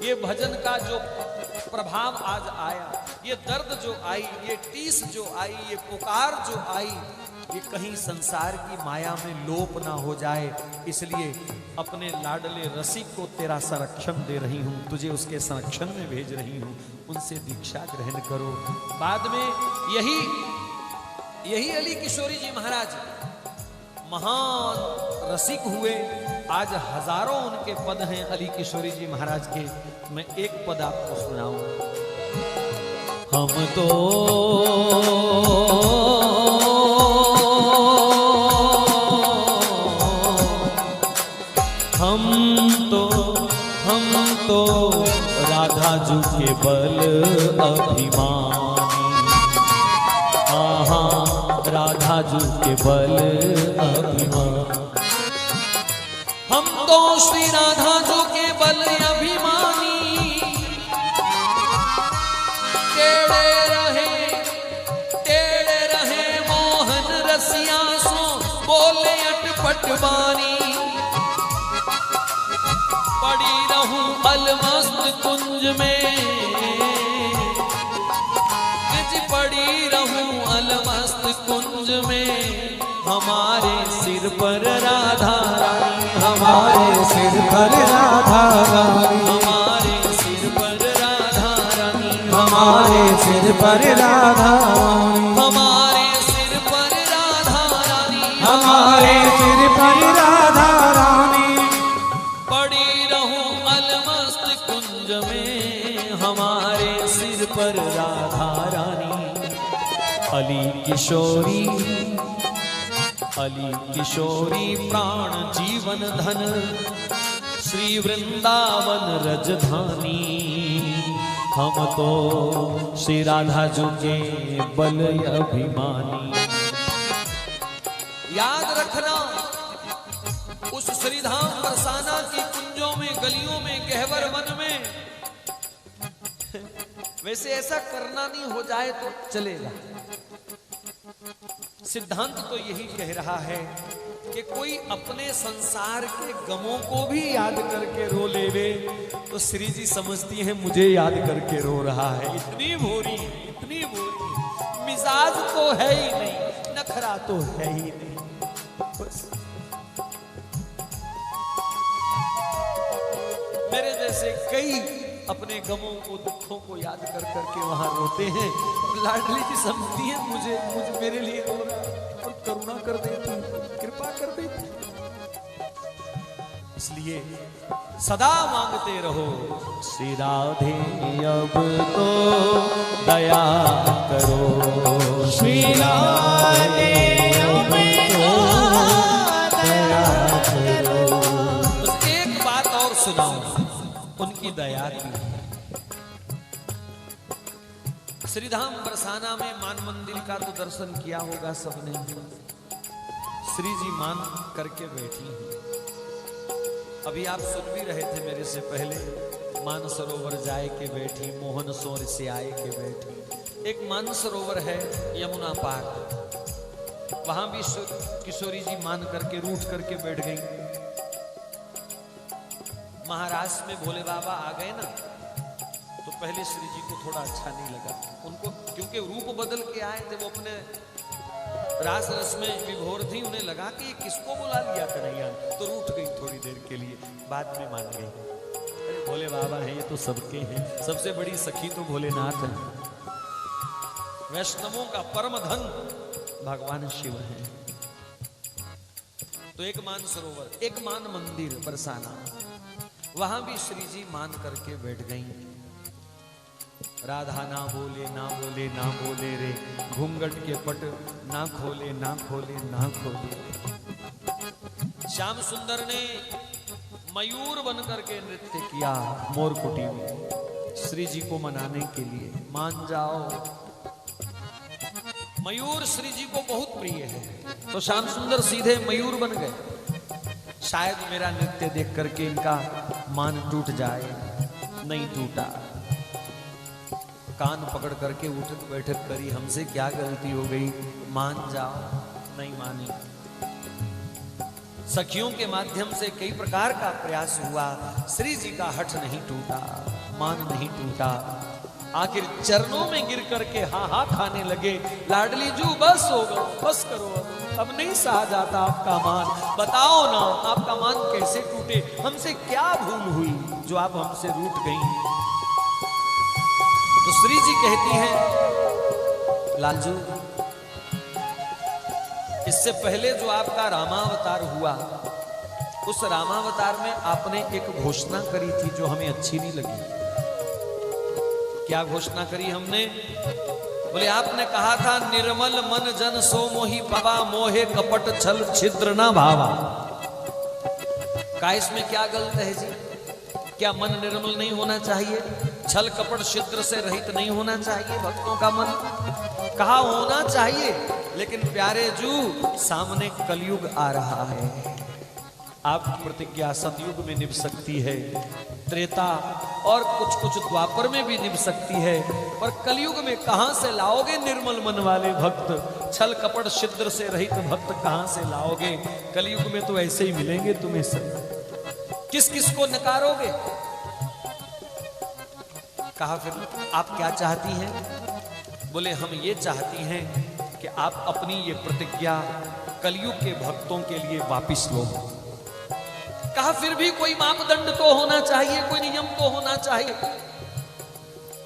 ये भजन का जो प्रभाव आज आया, ये दर्द जो आई, ये टीस जो आई, ये पुकार जो आई, ये कहीं संसार की माया में लोप ना हो जाए, इसलिए अपने लाडले रसिक को तेरा संरक्षण दे रही हूं, तुझे उसके संरक्षण में भेज रही हूं, उनसे दीक्षा ग्रहण करो। बाद में यही अली किशोरी जी महाराज महान रसिक हुए। आज हजारों उनके पद हैं अली किशोरी जी महाराज के। मैं एक पद आपको सुनाऊंगा। हम तो राधा जू के बल अभिमानी, हाँ राधा जू के बल अभिमानी। हम तो श्री राधा जू के बल अभिमानी, टेढ़े रहे मोहन रसिया सो बोले अटपट बानी। पड़ी रहूं अलमस्त कुंज में, पड़ी रहूं अलमस्त कुंज में, हमारे सिर पर राधा रानी, हमारे सिर पर राधा रानी, हमारे सिर पर राधा रानी, हमारे सिर पर राधा रानी, हमारे सिर पर राधा रानी, हमारे सिर पर राधा रानी। पड़ी रहूं अलमस्त कुंज में, हमारे सिर पर राधा रानी। अली किशोरी, अली किशोरी प्राण जीवन धन, श्री वृंदावन रजधानी। हम तो श्री राधा जू के बल अभिमानी। याद रखना, उस श्रीधाम बरसाना की कुंजों में, गलियों में, गहवर वन में, वैसे ऐसा करना नहीं हो जाए तो चलेगा। सिद्धांत तो यही कह रहा है कि कोई अपने संसार के गमों को भी याद करके रो लेवे तो श्री जी समझती है मुझे याद करके रो रहा है। इतनी भोरी, इतनी भोरी, मिजाज तो है ही नहीं, नखरा तो है ही नहीं। बस मेरे जैसे कई अपने गमों को, दुखों को याद कर करके वहां रोते हैं। लाडली जी समझती है मुझे मेरे लिए रो रहा और करुणा कर देती, कृपा कर देती। इसलिए सदा मांगते रहो, श्री राधे अब तो दया करो, श्री राधे अब तो दया करो। बस एक बात और सुनाऊं उनकी दया की। श्रीधाम बरसाना में मान मंदिर का तो दर्शन किया होगा सबने। श्री जी मान करके बैठी हैं। अभी आप सुन भी रहे थे मेरे से पहले, मान सरोवर जाए के बैठी, मोहन सोर से आए के बैठी। एक मान सरोवर है यमुना पार, वहां भी किशोरी जी मान करके रूठ करके बैठ गई। महाराष्ट्र में भोले बाबा आ गए ना, तो पहले श्री जी को थोड़ा अच्छा नहीं लगा उनको, क्योंकि रूप बदल के आए थे, वो अपने रास रस में विभोर थी। उन्हें लगा कि ये किसको बुला लिया कन्हैया, तो रूठ गई थोड़ी देर के लिए, बाद में मान गई। अरे भोले बाबा हैं, ये तो सबके हैं, सबसे बड़ी सखी तो भोलेनाथ है। वैष्णवों का परम धन भगवान शिव है। तो एक मान सरोवर, एक मान मंदिर बरसाना, वहां भी श्री जी मान करके बैठ गई। राधा ना बोले ना बोले ना बोले रे, घूंघट के पट ना खोले ना खोले ना खोले। श्याम सुंदर ने मयूर बन करके नृत्य किया मोरकुटी में, श्री जी को मनाने के लिए। मान जाओ, मयूर श्री जी को बहुत प्रिय है, तो श्याम सुंदर सीधे मयूर बन गए। शायद मेरा नृत्य देख करके इनका मान टूट जाए, नहीं टूटा। कान पकड़ करके उठक बैठक करी, हमसे क्या गलती हो गई, मान जाओ, नहीं मानी। सखियों के माध्यम से कई प्रकार का प्रयास हुआ, श्री जी का हठ नहीं टूटा, मान नहीं टूटा। आखिर चरणों में गिर करके हाँ हाँ खाने लगे, लाडली जू बस हो गो, बस करो, अब नहीं सहा जाता आपका मान। बताओ ना आपका मान कैसे टूटे, हमसे क्या भूल हुई जो आप हमसे रूठ गई। तो श्री जी कहती हैं, लालजू इससे पहले जो आपका रामावतार हुआ, उस रामावतार में आपने एक घोषणा करी थी जो हमें अच्छी नहीं लगी। क्या घोषणा करी हमने? बोले आपने कहा था, निर्मल मन जन सो मोहि पवा, मोहे कपट छल छिद्र ना भावा। का इसमें क्या गलत है जी? क्या मन निर्मल नहीं होना चाहिए? छल कपट छिद्र से रहित नहीं होना चाहिए भक्तों का मन? कहा होना चाहिए, लेकिन प्यारे जू सामने कलयुग आ रहा है। आपकी प्रतिज्ञा सतयुग में निभ सकती है, त्रेता और कुछ कुछ द्वापर में भी निभ सकती है, पर कलयुग में कहां से लाओगे निर्मल मन वाले भक्त? छल कपट छिद्र से रहित भक्त कहां से लाओगे? कलयुग में तो ऐसे ही मिलेंगे तुम्हें सब। किस किस को नकारोगे? कहा फिर आप क्या चाहती हैं? बोले हम ये चाहती हैं कि आप अपनी ये प्रतिज्ञा कलयुग के भक्तों के लिए वापिस लो। कहा फिर भी कोई मापदंड तो होना चाहिए, कोई नियम तो होना चाहिए,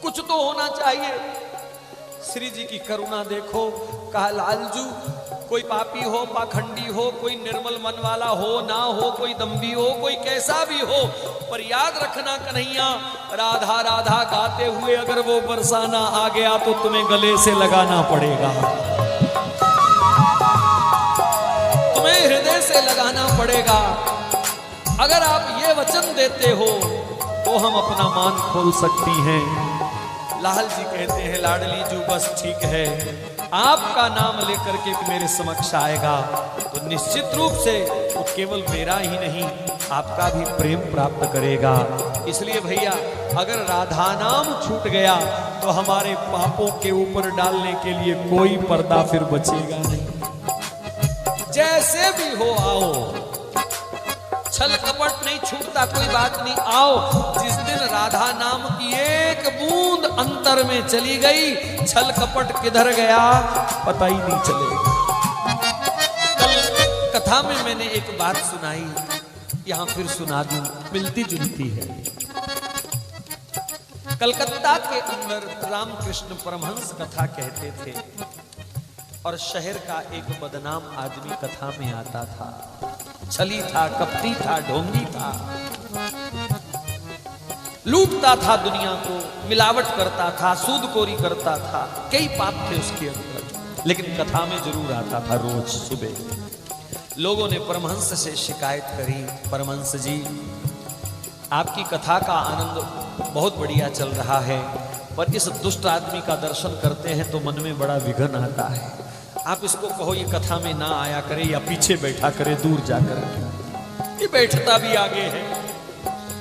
कुछ तो होना चाहिए। श्री जी की करुणा देखो। कहा लालजू कोई पापी हो, पाखंडी हो, कोई निर्मल मन वाला हो ना हो, कोई दम्भी हो, कोई कैसा भी हो, पर याद रखना कन्हैया, राधा राधा गाते हुए अगर वो बरसाना आ गया तो तुम्हें गले से लगाना पड़ेगा, तुम्हें हृदय से लगाना पड़ेगा। अगर आप ये वचन देते हो तो हम अपना मान खोल सकती हैं। लाल जी कहते हैं, लाडली जू बस ठीक है, आपका नाम लेकर के मेरे समक्ष आएगा तो निश्चित रूप से वो केवल मेरा ही नहीं आपका भी प्रेम प्राप्त करेगा। इसलिए भैया अगर राधा नाम छूट गया तो हमारे पापों के ऊपर डालने के लिए कोई पर्दा फिर बचेगा नहीं। जैसे भी हो आओ, छल कपट नहीं छूटता, कोई बात नहीं, आओ। जिस दिन राधा नाम की एक बूंद अंतर में चली गई, छल कपट किधर गया पता ही नहीं चलेगा। कल कथा में मैंने एक बात सुनाई, यहां फिर सुना दूं, मिलती जुलती है। कलकत्ता के अंदर रामकृष्ण परमहंस कथा कहते थे और शहर का एक बदनाम आदमी कथा में आता था। छली था, कपटी था, ढोंगी था, लूटता था दुनिया को, मिलावट करता था, सूदखोरी करता था, कई पाप थे उसके अंदर, लेकिन कथा में जरूर आता था रोज सुबह। लोगों ने परमहंस से शिकायत करी, परमहंस जी आपकी कथा का आनंद बहुत बढ़िया चल रहा है, पर इस दुष्ट आदमी का दर्शन करते हैं तो मन में बड़ा विघन आता है। आप इसको कहो ये कथा में ना आया करे या पीछे बैठा करे दूर जाकर। ये बैठता भी आगे है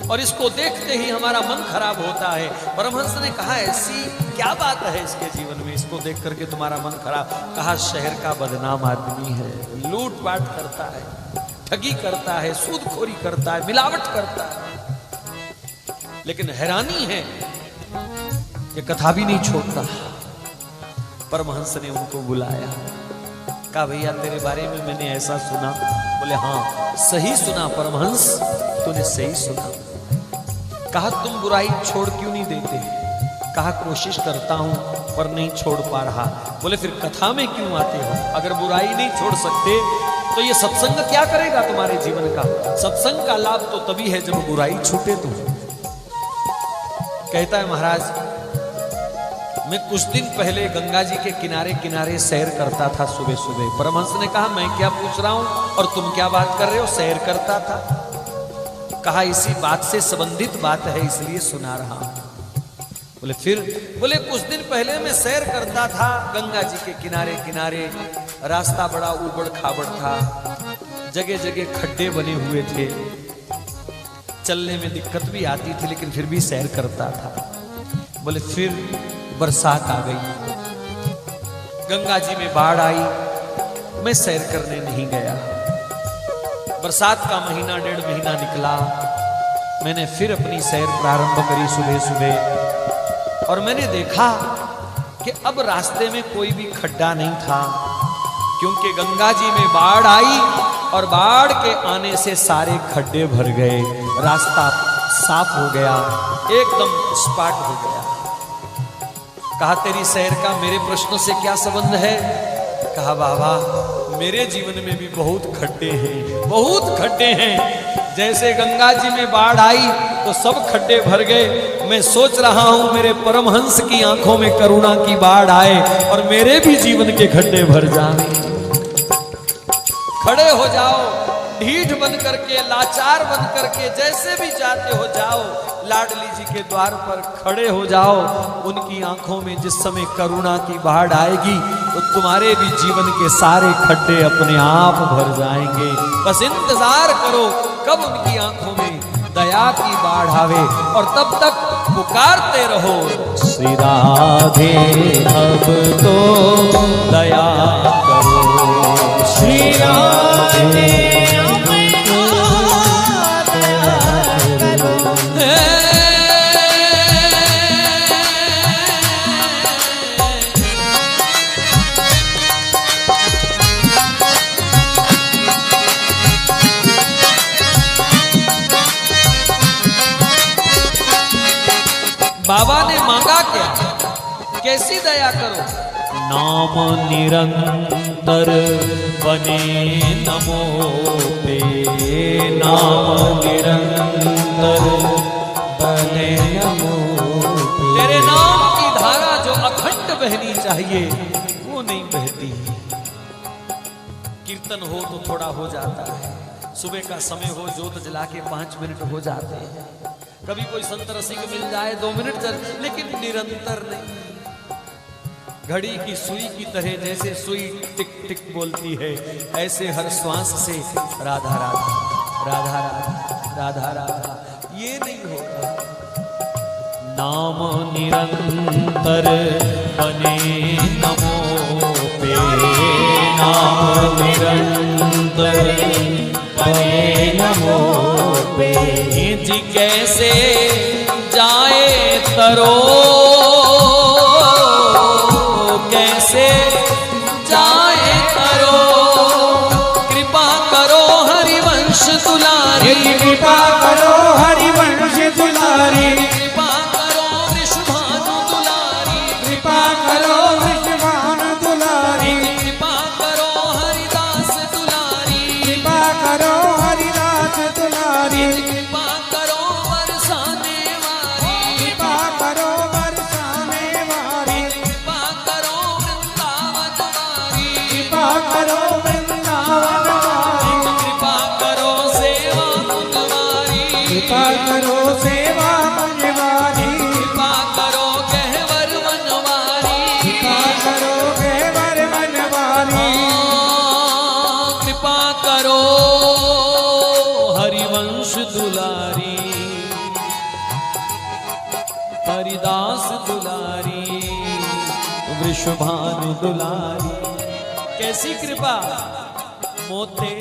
और इसको देखते ही हमारा मन खराब होता है। परमहंस ने कहा ऐसी क्या बात है इसके जीवन में, इसको देख करके तुम्हारा मन खराब? कहा शहर का बदनाम आदमी है, लूट पाट करता है, ठगी करता है, सूदखोरी करता है, मिलावट करता है, लेकिन हैरानी है कि कथा भी नहीं छोड़ता। परमहंस ने उनको बुलाया, कहा भैया तेरे बारे में मैंने ऐसा सुना। बोले हाँ सही सुना परमहंस, तूने सही सुना। कहा तुम बुराई छोड़ क्यों नहीं देते? कहा कोशिश करता हूं पर नहीं छोड़ पा रहा। बोले फिर कथा में क्यों आते हो? अगर बुराई नहीं छोड़ सकते तो ये सत्संग क्या करेगा तुम्हारे जीवन का? सत्संग का लाभ तो तभी है जब बुराई छूटे तो। कहता है महाराज मैं कुछ दिन पहले गंगा जी के किनारे किनारे सैर करता था सुबह सुबह। परमहंस ने कहा मैं क्या पूछ रहा हूं और तुम क्या बात कर रहे हो? सैर करता था। कहा इसी बात से संबंधित बात है इसलिए सुना रहा हूं। बोले फिर? बोले कुछ दिन पहले मैं सैर करता था गंगा जी के किनारे किनारे, रास्ता बड़ा ऊबड़ खाबड़ था, जगह जगह खड्डे बने हुए थे, चलने में दिक्कत भी आती थी लेकिन फिर भी सैर करता था। बोले फिर बरसात आ गई, गंगा जी में बाढ़ आई, मैं सैर करने नहीं गया। बरसात का महीना 1.5 महीना निकला। मैंने फिर अपनी सैर प्रारंभ करी सुबह सुबह, और मैंने देखा कि अब रास्ते में कोई भी खड्डा नहीं था, क्योंकि गंगा जी में बाढ़ आई और बाढ़ के आने से सारे खड्डे भर गए, रास्ता साफ हो गया, एकदम स्पॉट हो गया। कहा तेरी सैर का मेरे प्रश्न से क्या संबंध है? कहा बाबा मेरे जीवन में भी बहुत खड्डे हैं, बहुत खड्डे हैं। जैसे गंगा जी में बाढ़ आई तो सब खड्डे भर गए, मैं सोच रहा हूं मेरे परमहंस की आंखों में करुणा की बाढ़ आए और मेरे भी जीवन के खड्डे भर जाए। खड़े हो जाओ, ढीठ बन करके, लाचार बन करके, जैसे भी जाते हो जाओ, लाडली जी के द्वार पर खड़े हो जाओ। उनकी आंखों में जिस समय करुणा की बाढ़ आएगी तो तुम्हारे भी जीवन के सारे खड्डे अपने आप भर जाएंगे। बस इंतजार करो कब उनकी आंखों में दया की बाढ़ आवे, और तब तक पुकारते रहो श्री राधे अब तो दया करो, श्री राधे बाबा ने मांगा क्या? कैसी दया करो? नाम निरंतर बने नमो पे, नाम निरंतर बने नमो पे। तेरे नाम की धारा जो अखंड बहनी चाहिए वो नहीं बहती। कीर्तन हो तो थोड़ा हो जाता है, सुबह का समय हो जोत जला के 5 मिनट हो जाते हैं, कभी कोई संत रसिक मिल जाए 2 मिनट चल, लेकिन निरंतर नहीं। घड़ी की सुई की तरह जैसे सुई टिक टिक बोलती है, ऐसे हर श्वास से राधा राधा राधा राधा राधा राधा, ये नहीं होगा। नाम निरंतर बने नमो पे, नाम निरंतर बने नमो पे। जी कैसे जाए तरो, कैसे जाए तरो, कृपा करो हरिवंश दुलारी, कृपा करो हरिवंश दुलारी, कृपा करो वृषभानु दुलारी, कृपा करो वृषभानु दुलारी, कृपा करो हरिदास दुलारी, कृपा करो हरिदास दुलारी, कृपा करो बरसाने वाली, कृपा करो बरसाने वाली, कृपा करो वृंदावन वाली, कृपा करो वृंदावन वाली, कृपा करो सेवा मुनवारी, कृपा करो सेवा मनवारी, कृपा करो गहवर मनवारी, कृपा करो गहवर मनवारी, कृपा करो हरिवंश दुलारी, हरिदास दुलारी, वृषभानु दुलारी। कैसी कृपा? मोते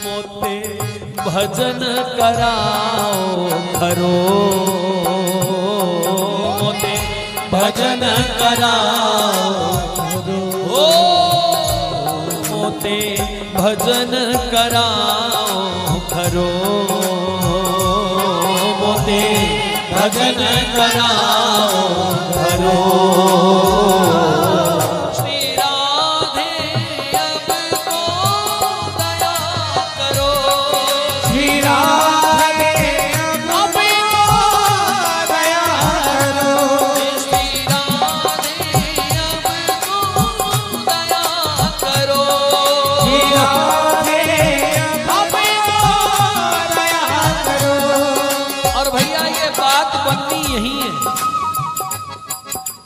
मोते भजन कराओ खरो, मोते भजन कराओ खरो, मोते भजन कराओ खरो, मोते भजन कराओ खरो। श्री राधे अब को दया करो, श्री राधे अब दया करो, श्री राधे अब को दया करो, श्री राधे अब दया करो। और भैया ये बात बननी यही है,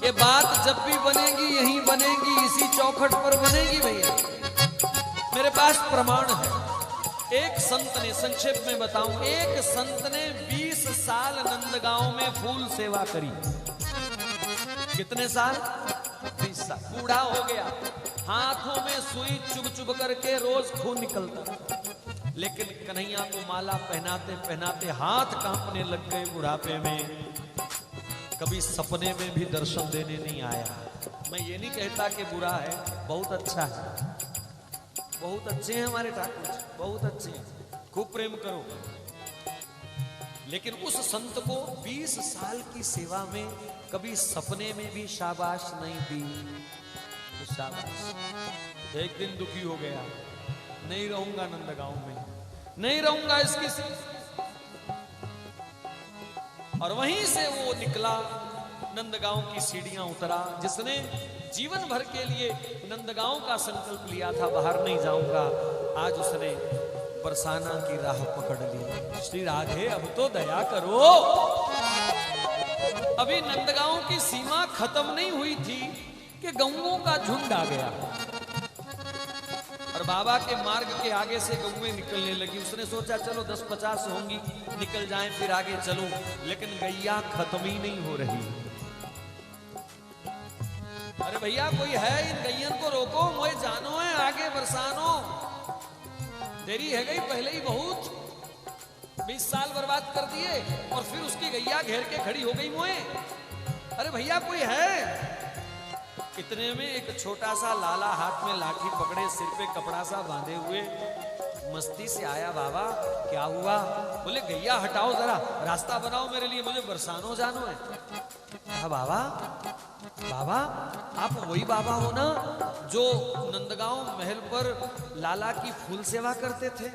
ये बात जब भी बनेगी यही बनेगी, इसी चौखट पर बनेगी भैया। मेरे पास प्रमाण है। एक संत ने, संक्षेप में बताऊं, एक संत ने 20 साल नंदगांव में फूल सेवा करी। कितने साल? 20 साल। बूढ़ा हो गया, हाथों में सुई चुभ चुभ करके रोज खून निकलता, लेकिन कन्हैया को माला पहनाते पहनाते हाथ कांपने लग गए बुढ़ापे में। कभी सपने में भी दर्शन देने नहीं आया। मैं ये नहीं कहता कि बुरा है, बहुत अच्छा है, बहुत अच्छे हैं हमारे ठाकुर जी, बहुत अच्छे हैं, खूब प्रेम करो। लेकिन उस संत को 20 साल की सेवा में कभी सपने में भी शाबाश नहीं दी। तो शाबाश। एक दिन दुखी हो गया, नहीं रहूंगा नंदगांव में, नहीं रहूंगा इसकी। और वहीं से वो निकला, नंदगांव की सीढ़ियां उतरा। जिसने जीवन भर के लिए नंदगांव का संकल्प लिया था, बाहर नहीं जाऊंगा, आज उसने बरसाना की राह पकड़ ली। श्री राधे अब तो दया करो। अभी नंदगांव की सीमा खत्म नहीं हुई थी कि गौओं का झुंड आ गया और बाबा के मार्ग के आगे से गौएं निकलने लगी। उसने सोचा चलो 10-50 होंगी, निकल जाएं फिर आगे चलो, लेकिन गैया खत्म ही नहीं हो रही। अरे भैया कोई है, इन गैयन को रोको, मोए जानो है आगे बरसानो। देरी है गई, पहले ही बहुत 20 साल बर्बाद कर दिए और फिर उसकी गैया घेर के खड़ी हो गई मोए। अरे भैया कोई है। इतने में एक छोटा सा लाला हाथ में लाठी पकड़े, सिर पे कपड़ा सा बांधे हुए मस्ती से आया। बाबा क्या हुआ? बोले गैया हटाओ जरा, रास्ता बनाओ मेरे लिए, मुझे बरसानो जानो है। कहा बाबा, बाबा आप वही बाबा हो ना जो नंदगांव महल पर लाला की फूल सेवा करते थे?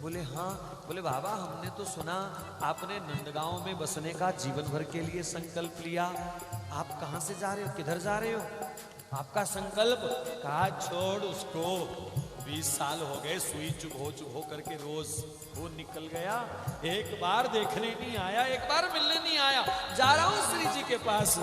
बोले हाँ। बोले बाबा हमने तो सुना आपने नंदगांव में बसने का जीवन भर के लिए संकल्प लिया, आप कहां से जा रहे हो, किधर जा रहे हो, आपका संकल्प? कहा छोड़ उसको, 20 साल हो गए, सुई चुभ हो करके रोज वो निकल गया, एक बार देखने नहीं आया, एक बार मिलने नहीं आया, जा रहा हूं श्री जी के पास।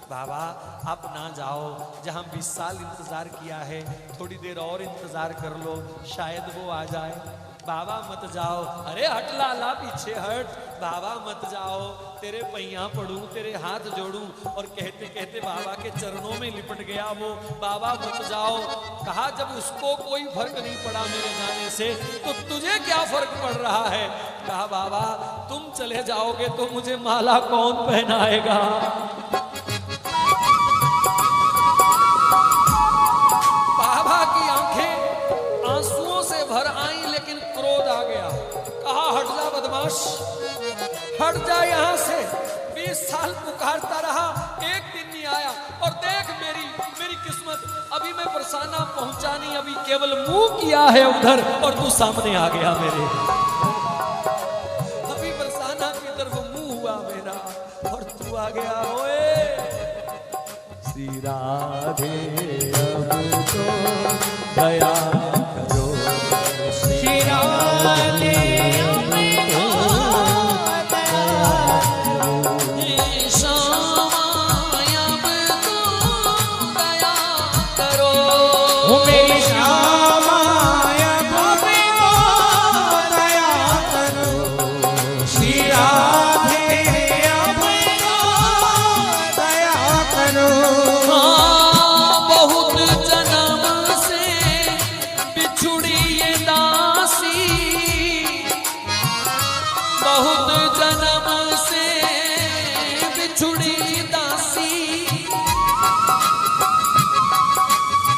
बाबा आप ना जाओ, जहां 20 साल इंतजार किया है थोड़ी देर और इंतजार कर लो, शायद वो आ जाए। बाबा मत जाओ। अरे हट लाला, पीछे हट, बाबा मत जाओ, तेरे पैया पड़ूं, तेरे हाथ जोड़ूं। और कहते कहते बाबा के चरणों में लिपट गया वो। बाबा मत जाओ। कहा जब उसको कोई फर्क नहीं पड़ा मेरे जाने से, तो तुझे क्या फर्क पड़ रहा है? कहा बाबा तुम चले जाओगे तो मुझे माला कौन पहनाएगा? बाबा की आंखें आंसुओं से भर आई, लेकिन क्रोध आ गया। कहा हट जा बदमाश, हट जा यहां से। 20 साल पुकारता रहा, एक दिन नहीं आया। और देख मेरी किस्मत, अभी मैं बरसाना पहुंचा नहीं, अभी केवल मुंह किया है उधर और तू सामने आ गया मेरे। अभी बरसाना की तरफ मुंह हुआ मेरा और तू आ गया। ओए श्री राधे अब तो दया करो, श्री राधे अब तो दया करो, श्यामा अब तो दया करो, मेरी श्यामा अब तो दया करो, श्री राधे अब तो दया करो।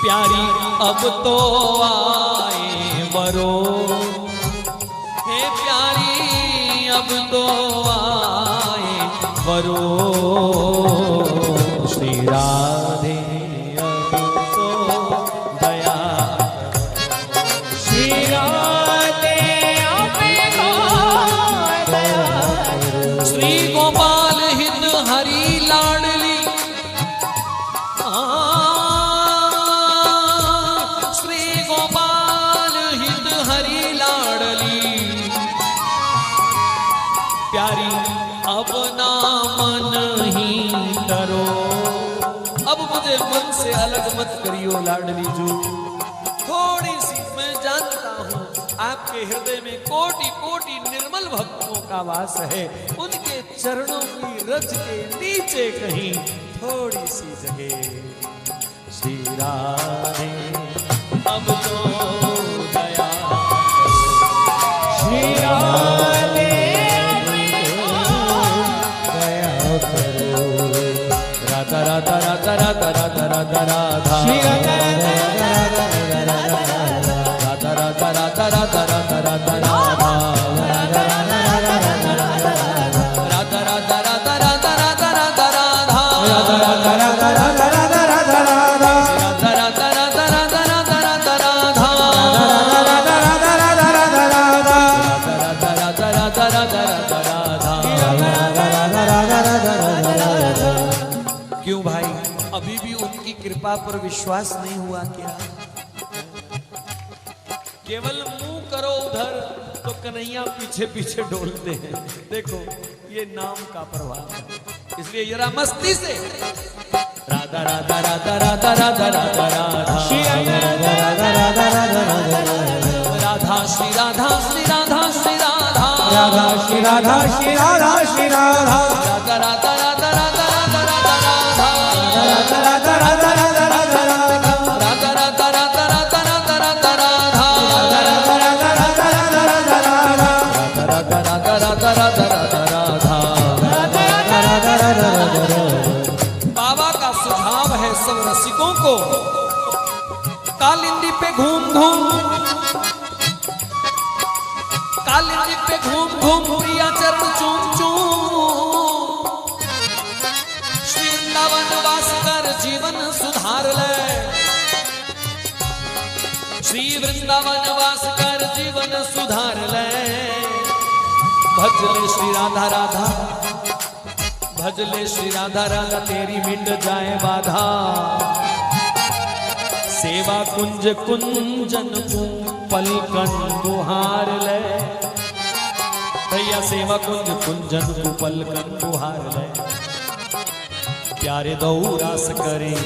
प्यारी अब तो आए वरो, हे प्यारी अब तो आए वरो, श्री राधे अब तो दया, श्री राधे अब तो दया, श्री गोपाल हित हरि लाडली, प्यारी अब ना मन ही करो। अब मुझे मन से अलग मत करियो लाडली जो। थोड़ी सी मैं जानता हूँ आपके हृदय में कोटि कोटि निर्मल भक्तों का वास है, उनके चरणों की रज के नीचे कहीं थोड़ी सी जगह। श्री राधे अब तो दया करो, करो राधा राधा राधा राधा राधा राधा राधा श्री राधा राधा राधा राधा राधा राधा राधा राधा क्यों भाई अभी भी उनकी कृपा पर विश्वास नहीं हुआ क्या? केवल मुंह करो उधर तो कन्हैया पीछे पीछे डोलते हैं। देखो ये नाम का प्रभाव है, इसलिए जरा मस्ती से राधा राधा राधा राधा राधा राधा राधा श्री राधा राधा राधा राधा राधा श्री राधा श्री राधा श्री राधा राधा श्री राधा श्री राधा श्री राधा राधा राधा राधा राधा राधा राधा राधा राधा राधा राधा राधा राधा राधा राधा राधा राधा राधा राधा। बाबा का सुझाव है सब रसिकों को, कालिंदी पे घूम घूम कालिंदी पे घूम घूम प्रिया चरण चूम चूम श्री वृंदावन वास कर जीवन सुधार ले। श्री वृंदावन वास कर जीवन सुधार ले। भजले श्री राधा राधा भजले श्री राधा राधा तेरी मिट जाए बाधा। सेवा कुंज कुंजन को पलकन बुहार ले। भैया सेवा कुंज कुंजन को पलकन बुहार ले। प्यारे दो रास करें